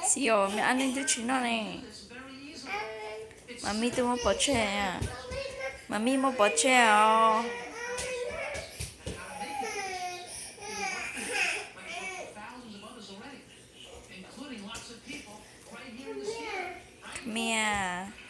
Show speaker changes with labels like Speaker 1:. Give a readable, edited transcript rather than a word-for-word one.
Speaker 1: Sì, oh, hanno intrecciato Mami tu mo bỏ chè à. Mami mo bỏ chè à. Mẹ